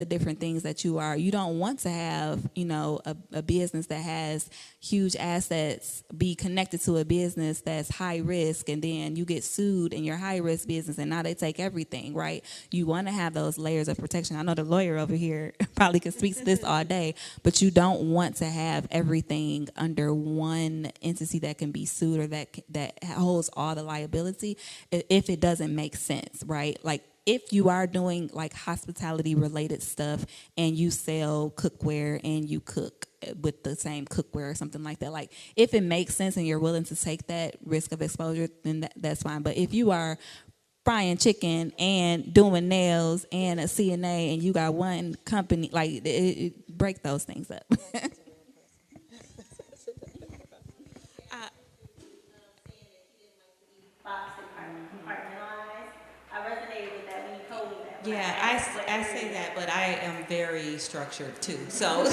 the different things that you are. You don't want to have, a business that has huge assets be connected to a business that's high risk, and then you get sued in your high risk business and now they take everything, right? You want to have those layers of protection. I know the lawyer over here probably could speak to this all day, but you don't want to have everything under one entity that can be sued, or that holds all the liability if it doesn't make sense, right? Like, if you are doing like hospitality related stuff and you sell cookware and you cook with the same cookware or something like that, like if it makes sense and you're willing to take that risk of exposure, then that's fine. But if you are frying chicken and doing nails and a CNA and you got one company, like break those things up. Yeah, I say that, but I am very structured too. So,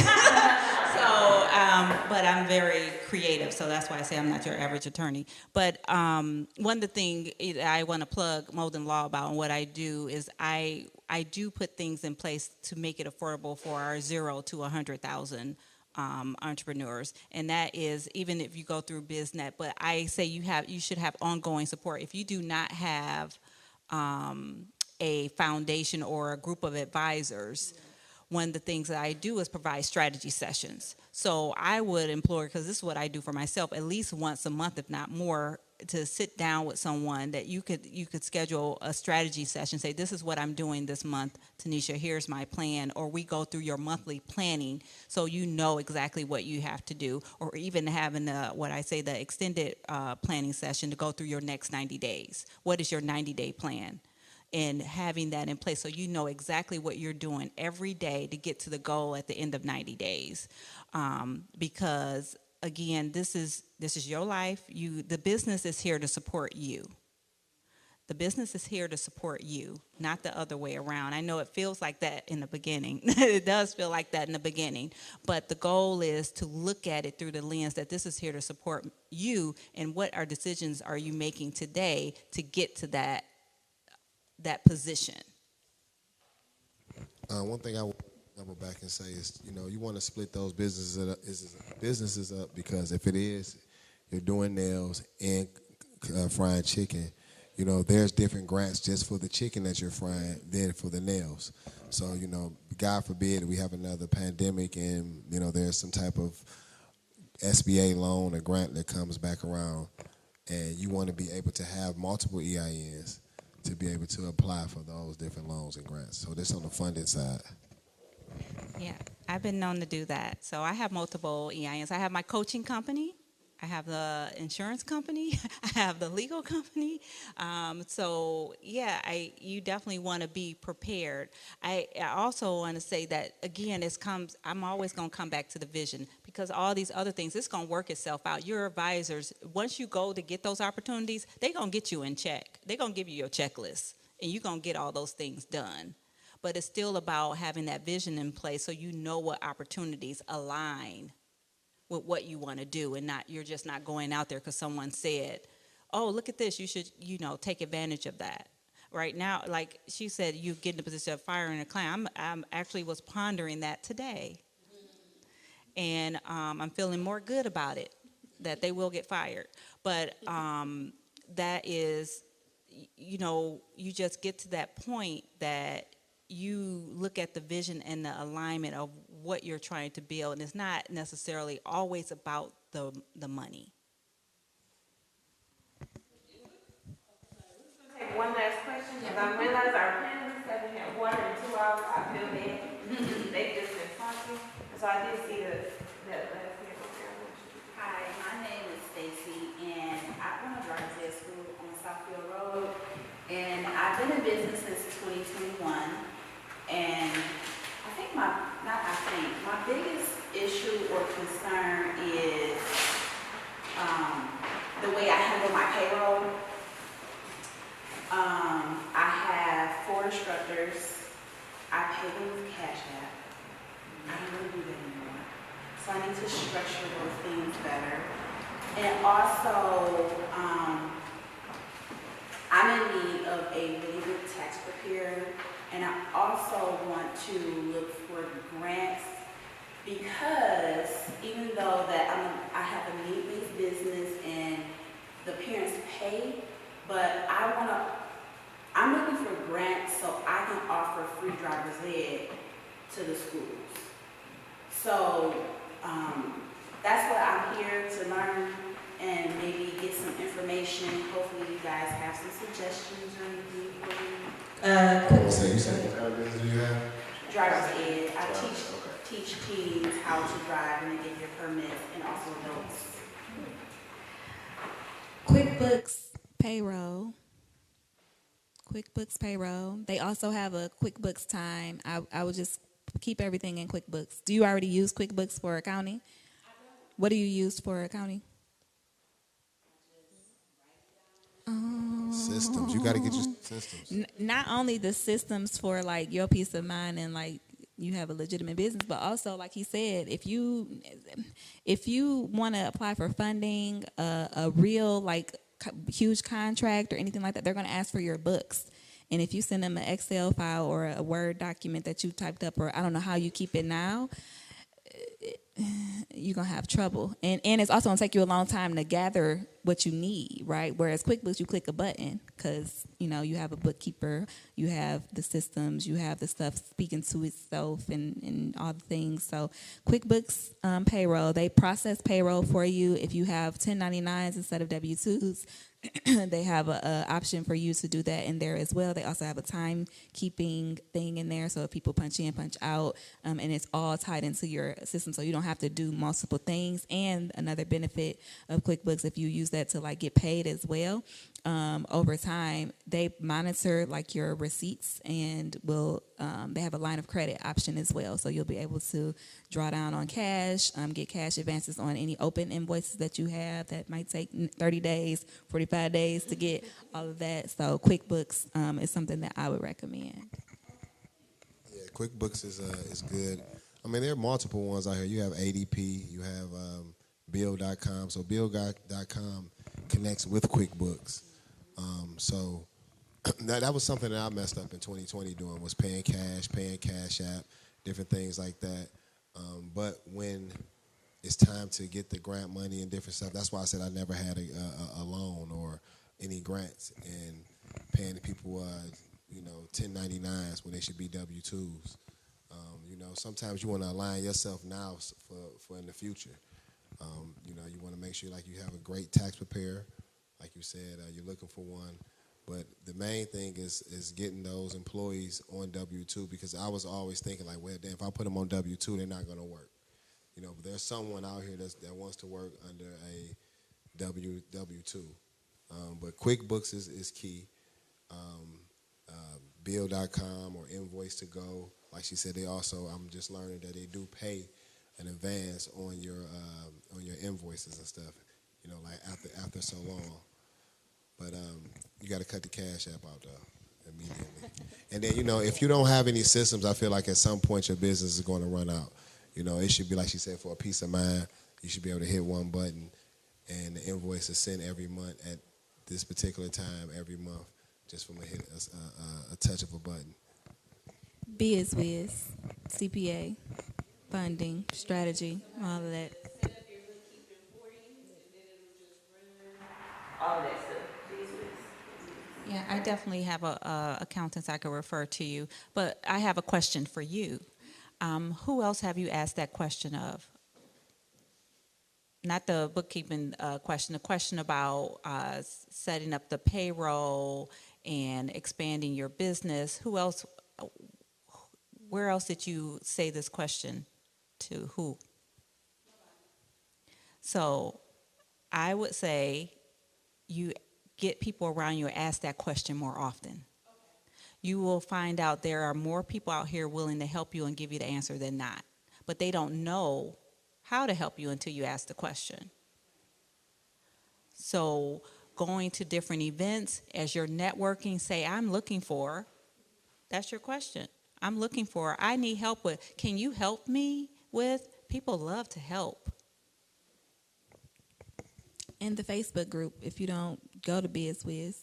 but I'm very creative. So that's why I say I'm not your average attorney. But one of the things I want to plug Molden Law about and what I do is I do put things in place to make it affordable for our 0 to 100,000 entrepreneurs, and that is even if you go through BizNet. But I say you should have ongoing support. If you do not have a foundation or a group of advisors, one of the things that I do is provide strategy sessions. So I would implore, because this is what I do for myself, at least once a month, if not more, to sit down with someone that you could schedule a strategy session. Say, this is what I'm doing this month, Tanisha, here's my plan. Or we go through your monthly planning so you know exactly what you have to do. Or even having the extended planning session to go through your next 90 days. What is your 90-day plan? And having that in place so you know exactly what you're doing every day to get to the goal at the end of 90 days. Because again, this is your life. The business is here to support you. The business is here to support you, not the other way around. I know it feels like that in the beginning. It does feel like that in the beginning. But the goal is to look at it through the lens that this is here to support you, and what decisions are you making today to get to that position. One thing I would double back and say is, you want to split those businesses up, because if it is, you're doing nails and frying chicken, there's different grants just for the chicken that you're frying than for the nails. So, God forbid we have another pandemic and, there's some type of SBA loan or grant that comes back around, and you want to be able to have multiple EINs to be able to apply for those different loans and grants. So this on the funding side. Yeah, I've been known to do that. So I have multiple EINs. I have my coaching company. I have the insurance company. I have the legal company. You definitely want to be prepared. I also want to say that, again, I'm always going to come back to the vision, because all these other things, it's going to work itself out. Your advisors, once you go to get those opportunities, they're going to get you in check. They're going to give you your checklist, and you're going to get all those things done. But it's still about having that vision in place so you know what opportunities align with what you want to do, and you're just not going out there because someone said, oh, look at this, you should, take advantage of that. Right now, like she said, you get in the position of firing a client. I'm actually was pondering that today. And I'm feeling more good about it, that they will get fired. But that is, you just get to that point that you look at the vision and the alignment of what you're trying to build, and it's not necessarily always about the money. Take one last question, because I realize our panelists haven't had water in 2 hours. I feel bad. They've just been talking. So I did see that last year. Hi, my name is Stacy, and I run a driver's ed school on Southfield Road, and I've been in business since 2021. And I think my biggest issue or concern is the way I handle my payroll. I have 4 instructors. I pay them with Cash App. I don't really do that anymore. So I need to structure those things better. And also, I'm in need of a really good tax preparer And I also want to look for grants because even though that I have a need-based business and the parents pay, but I'm looking for grants so I can offer free driver's ed to the schools. So that's what I'm here to learn and maybe get some information. Hopefully you guys have some suggestions or anything for me. So you said what kind of business do you have? Driver's ed. I Driver's, teach teens how to drive and to get their permits, and also adults. QuickBooks Payroll. QuickBooks Payroll. They also have a QuickBooks Time. I would just keep everything in QuickBooks. Do you already use QuickBooks for accounting? What do you use for accounting? Systems. You got to get your systems. Not only the systems for like your peace of mind and like you have a legitimate business, but also like he said, if you want to apply for funding, a real like huge contract or anything like that, they're going to ask for your books. And if you send them an Excel file or a Word document that you typed up, or I don't know how you keep it now, you're going to have trouble. And it's also going to take you a long time to gather what you need, right? Whereas QuickBooks, you click a button because, you have a bookkeeper, you have the systems, you have the stuff speaking to itself and all the things. So QuickBooks Payroll, they process payroll for you. If you have 1099s instead of W-2s, they have a option for you to do that in there as well. They also have a timekeeping thing in there, so if people punch in, punch out, and it's all tied into your system, so you don't have to do multiple things. And another benefit of QuickBooks, if you use that to like get paid as well, over time, they monitor like your receipts and will they have a line of credit option as well, so you'll be able to draw down on cash, get cash advances on any open invoices that you have that might take 30 days, 45 days to get all of that. So QuickBooks is something that I would recommend. Yeah, QuickBooks is good. I mean, there are multiple ones out here. You have ADP, you have Bill.com. So Bill.com connects with QuickBooks. So that was something that I messed up in 2020 doing, was paying Cash App, different things like that. But when it's time to get the grant money and different stuff, that's why I said I never had a loan or any grants, and paying the people 1099s when they should be W-2s. Sometimes you want to align yourself now for in the future. You want to make sure like you have a great tax preparer. Like you said, you're looking for one. But the main thing is getting those employees on W-2, because I was always thinking like, well, damn, if I put them on W-2, they're not going to work. But there's someone out here that wants to work under a W-2. But QuickBooks is key. Bill.com or Invoice to Go. Like she said, I'm just learning that they do pay an advance on your invoices and stuff, like after so long. But you got to cut the Cash App out though immediately. And then if you don't have any systems, I feel like at some point your business is going to run out. It should be like she said, for a peace of mind. You should be able to hit one button, and the invoice is sent every month at this particular time every month, just from a touch of a button. BizWiz, CPA, funding, strategy, all of that. All of that stuff. Yeah, I definitely have accountants I could refer to you, but I have a question for you. Who else have you asked that question of? Not the bookkeeping question, the question about setting up the payroll and expanding your business. Who else? Where else did you say this question to? Who? So I would say you get people around you and ask that question more often. You will find out there are more people out here willing to help you and give you the answer than not. But they don't know how to help you until you ask the question. So going to different events, as you're networking, say, I'm looking for, that's your question. I'm looking for, I need help with, can you help me with? People love to help. In the Facebook group, if you don't go to BizWiz,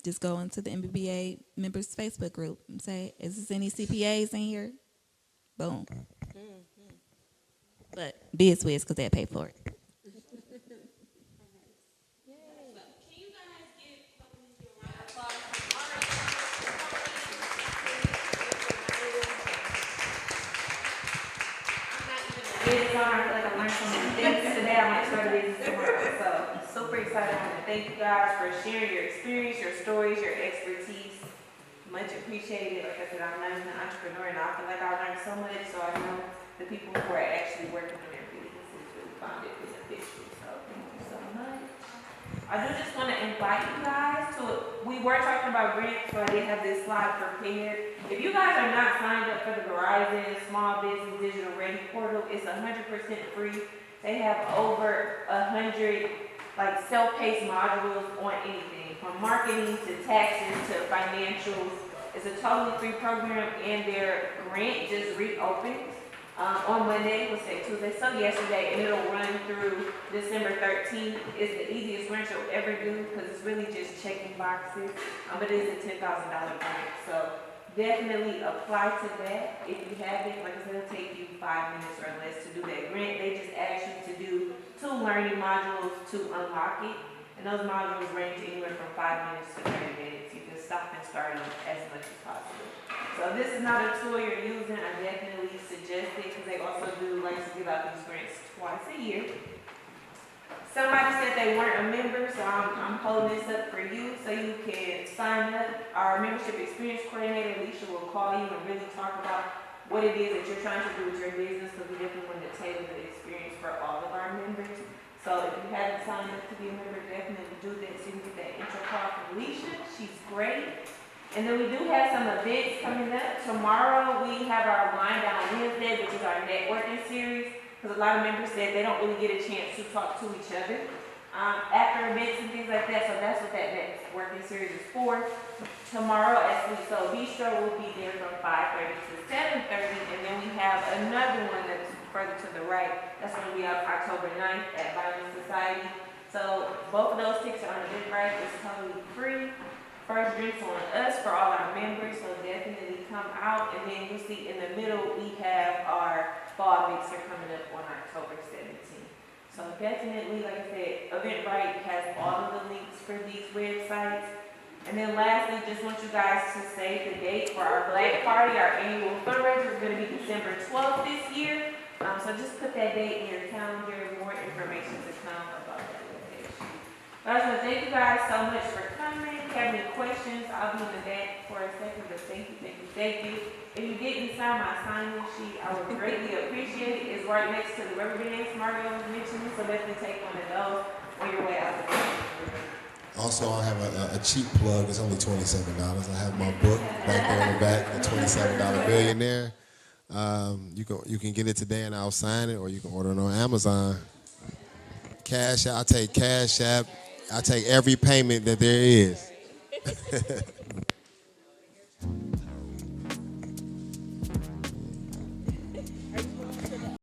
just go into the MBBA members Facebook group and say, is there any CPAs in here? Boom. But BizWiz, because they pay for it. Business owner, I feel like I learned so many things today. I might start a business tomorrow. So I'm super excited. I want to thank you guys for sharing your experience, your stories, your expertise. Much appreciated. Like I said, I'm not even an entrepreneur, and I feel like I learned so much. So I know the people who are actually working on their businesses really found it beneficial. So thank you so much. I do just want to invite you guys to, we were talking about grants, so I did have this slide prepared. If you guys are not signed up for the Verizon Small Business Digital Ready portal, it's 100% free. They have over 100 like self-paced modules on anything, from marketing to taxes to financials. It's a totally free program, and their grant just reopened on Monday, what's today, Tuesday, so yesterday, and it'll run through December 13th. It's the easiest grant you'll ever do because it's really just checking boxes, but it is a $10,000 grant. So definitely apply to that. If you haven't, like I said, it'll take you 5 minutes or less to do that grant. They just ask you to do 2 learning modules to unlock it, and those modules range anywhere from 5 minutes to 30 minutes. You can stop and start them as much as possible. So if this is not a tool you're using, I definitely suggest it, because they also do like to give out these grants twice a year. Somebody said they weren't a member, so I'm holding this up for you so you can sign up. Our membership experience coordinator, Alicia, will call you and really talk about what it is that you're trying to do with your business, because we definitely want to tailor the experience for all of our members. So if you haven't signed up to be a member, definitely do that so you can get that intro call from Alicia. She's great. And then we do have some events coming up. Tomorrow we have our Wind Down Wednesday, which is our networking series, because a lot of members said they don't really get a chance to talk to each other after events and things like that. So that's what that networking series is for. Tomorrow, as we so Bistro will be there from 5:30 to 7:30, and then we have another one that's further to the right. That's going to be on October 9th at Violence Society. So both of those tickets are on Eventbrite. It's totally free. First drinks on us for all our members, so definitely come out. And then you see in the middle, we have our fall mixer coming up on October 17th. So definitely, like I said, Eventbrite has all of the links for these websites. And then lastly, just want you guys to save the date for our Black Party. Our annual fundraiser is going to be December 12th this year. So just put that date in your calendar. More information to come about that location. But I just want to thank you guys so much for coming. If you have any questions, I'll be in the back for a second, but thank you. If you didn't sign my sign-in sheet, I would greatly appreciate it. It's right next to the rubber bands Mario was mentioning, so definitely take one of those on your way out the door. Also, I have a cheap plug. It's only $27. I have my book right there in the back, the $27 Billionaire. You can get it today and I'll sign it, or you can order it on Amazon. Cash App, I take Cash App. I take every payment that there is.